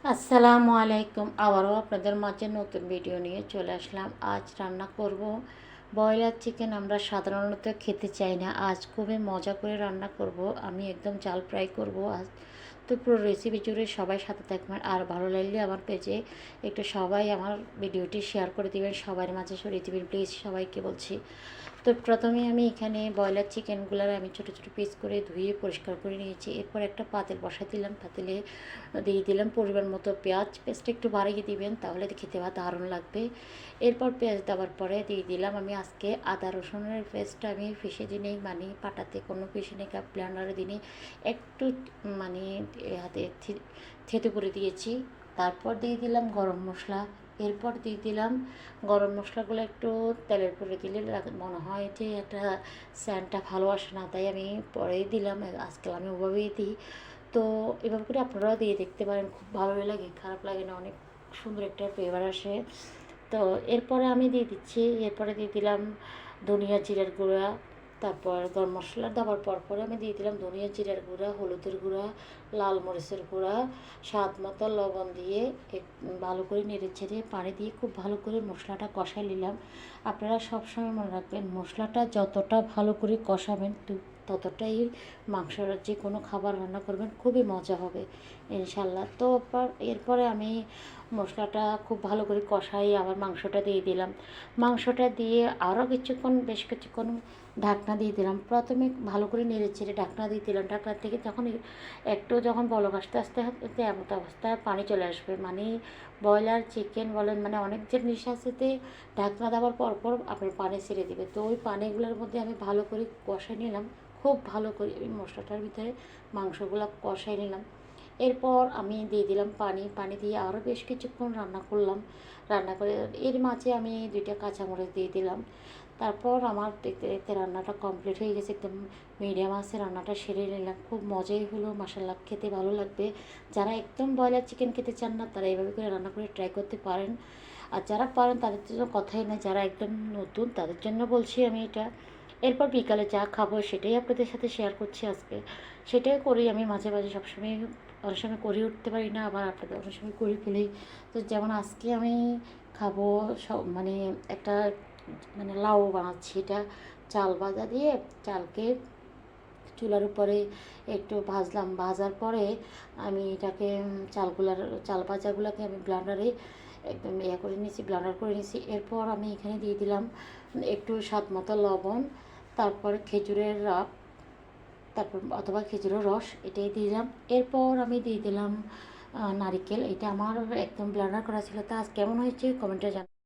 আসসালামু আলাইকুম। আবারও আপনাদের মাঝে নতুন ভিডিও নিয়ে চলে আসলাম। আজ রান্না করব ব্রয়লার চিকেন। আমরা সাধারণত খেতে চাই না, আজ খুবই মজা করে রান্না করব। আমি একদম জাল ফ্রাই করব আজ। তো পুরো রেসিপি জুড়ে সবাই সাথে থাকবেন। আর ভালো লাগলে আমার পেজে একটু সবাই আমার ভিডিওটি শেয়ার করে দিবেন, সবার মাঝে ছড়িয়ে দিবেন প্লিজ, সবাইকে বলছি। তো প্রথমে আমি এখানে ব্রয়লার চিকেনগুলো আমি ছোটো ছোটো পিস করে ধুয়ে পরিষ্কার করে নিয়েছি। এরপর একটা পাতিল বসাই দিলাম, পাতিলে দিয়ে দিলাম পরিমাণ মতো পেঁয়াজ। পেঁয়াজটা একটু বাড়িয়ে দিবেন, তাহলে খেতে দারুণ লাগবে। এরপর পেঁয়াজ দেওয়ার পরে দিয়ে দিলাম আমি আজকে আদা রসুনের পেস্টটা আমি পিষে দিনে, মানে পাটাতে কোনো পিষে নেই, ব্লেন্ডারে দিনে একটু মানে হাতে থেতে করে দিয়েছি। তারপর দিয়ে দিলাম গরম মশলা। এরপর দিয়ে দিলাম গরম মশলাগুলো একটু তেলের পরে দিলে মনে হয় যে একটা স্যান্টটা ভালো আসে না, তাই আমি পরেই দিলাম। আজকাল আমি ওভাবেই দিই। তো এভাবে করে আপনারাও দিয়ে দেখতে পারেন, খুব ভালো লাগে, খারাপ লাগে না, অনেক সুন্দর একটা ফ্লেভার আসে। তো এরপরে আমি দিয়ে দিচ্ছি, এরপরে দিয়ে দিলাম ধনিয়া জিরার গুঁড়া। তারপর গরম মশলা দেওয়ার পরে আমি দিয়ে দিলাম ধনিয়া জিরার গুঁড়া, হলুদের গুঁড়া, লাল মরিচের গুঁড়া, স্বাদ মতো লবণ দিয়ে ভালো করে নেড়ে ছেড়ে পানি দিয়ে খুব ভালো করে মশলাটা কষাই নিলাম। আপনারা সবসময় মনে রাখবেন, মশলাটা যতটা ভালো করে কষাবেন ততটাই মাংসর যে কোনো খাবার রান্না করবেন খুবই মজা হবে ইনশাল্লাহ। তো এরপরে আমি মশলাটা খুব ভালো করে কষাই আবার মাংসটা দিয়ে দিলাম। মাংসটা দিয়ে আরও কিছুক্ষণ, বেশ কিছুক্ষণ ঢাকনা দিয়ে দিলাম। প্রথমে ভালো করে নেড়ে চেড়ে ঢাকনা দিয়ে দিলাম। ঢাকনা থেকে যখন বলক আসতে আস্তে আস্তে এমত অবস্থায় পানি চলে আসবে, মানে ব্রয়লার চিকেন বলেন, মানে অনেক জিনিস আছে, ঢাকনা দেওয়ার পর আপনার পানি ছেড়ে দেবে। তো ওই পানিগুলোর মধ্যে আমি ভালো করে কষাই নিলাম, খুব ভালো করে ওই মশলাটার ভিতরে মাংসগুলো কষাই নিলাম। এরপর আমি দিয়ে দিলাম পানি দিয়ে আরও বেশ কিছুক্ষণ রান্না করলাম। রান্না করে এর মাঝে আমি 2টা কাঁচামরিচ দিয়ে দিলাম। তারপর আমার দেখতে দেখতে রান্নাটা কমপ্লিট হয়ে গেছে, একদম মিডিয়াম আছে রান্নাটা সেরে নিলাম। খুব মজাই হলো, মাশাআল্লাহ, খেতে ভালো লাগবে। যারা একদম ব্রয়লার চিকেন খেতে চান না, তারা এইভাবে করে রান্না করে ট্রাই করতে পারেন। আর যারা পারেন তাদের জন্য কথাই না, যারা একদম নতুন তাদের জন্য বলছি আমি এটা। এরপর বিকালে যা খাবো সেটাই আপনাদের সাথে শেয়ার করছি আজকে। সেটাই করি আমি মাঝে মাঝে, সবসময় অনেক সময় করে উঠতে পারি না, আবার আপনাদের অনেক সময় করে ফেলি। তো যেমন আজকে আমি খাবো সব, মানে একটা, মানে লাউ বানাচ্ছি। এটা চাল ভাজা দিয়ে, চালকে চুলার উপরে একটু ভাজলাম, ভাজার পরে আমি এটাকে চাল ভাজাগুলোকে আমি ব্লান্ডারে একদম করে নিয়েছি, ব্লান্ডার করে নিয়েছি। এরপর আমি এখানে দিয়ে দিলাম একটু স্বাদ মতো লবণ, তারপরে খেজুরের রস, তারপর অথবা খেজুরের রস, এটাই দিলাম। এরপর আমি দিয়ে দিলাম নারিকেল। এটা আমার একদম ব্লান্ডার করা ছিল। তা আজ কেমন হয়েছে কমেন্টে জানান।